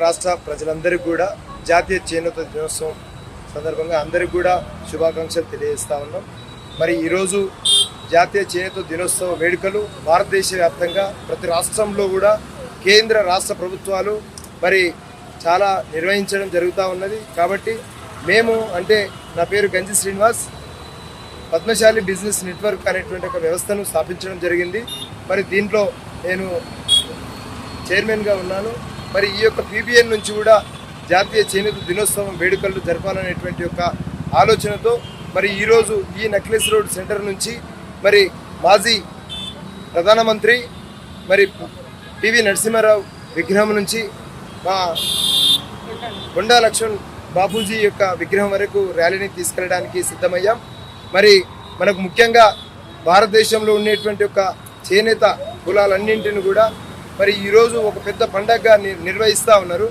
రాష్ట్ర ప్రజలందరికీ కూడా జాతీయ చేనేత దినోత్సవం సందర్భంగా అందరికీ కూడా శుభాకాంక్షలు తెలియజేస్తా ఉన్నాం. మరి ఈరోజు జాతీయ చేనేత దినోత్సవ వేడుకలు భారతదేశ వ్యాప్తంగా ప్రతి రాష్ట్రంలో కూడా కేంద్ర రాష్ట్ర ప్రభుత్వాలు మరి చాలా నిర్వహించడం జరుగుతూ ఉన్నది. కాబట్టి మేము అంటే నా పేరు గంజి శ్రీనివాస్, పద్మశాలి బిజినెస్ నెట్వర్క్ అనేటువంటి ఒక వ్యవస్థను స్థాపించడం జరిగింది. మరి దీంట్లో నేను చైర్మన్గా ఉన్నాను. మరి ఈ యొక్క PBN నుంచి కూడా జాతీయ చేనేత దినోత్సవం వేడుకలు జరపాలనేటువంటి యొక్క ఆలోచనతో మరి ఈరోజు ఈ నెక్లెస్ రోడ్ సెంటర్ నుంచి మరి మాజీ ప్రధానమంత్రి మరి పివి నరసింహారావు విగ్రహం నుంచి మా కొండా లక్ష్మణ్ బాపూజీ యొక్క విగ్రహం వరకు ర్యాలీని తీసుకెళ్ళడానికి సిద్ధమయ్యాం. మరి మనకు ముఖ్యంగా భారతదేశంలో ఉండేటువంటి ఒక చేనేత కులాలన్నింటిని కూడా మరి ఈరోజు ఒక పెద్ద పండగగా నిర్వహిస్తూ ఉన్నారు.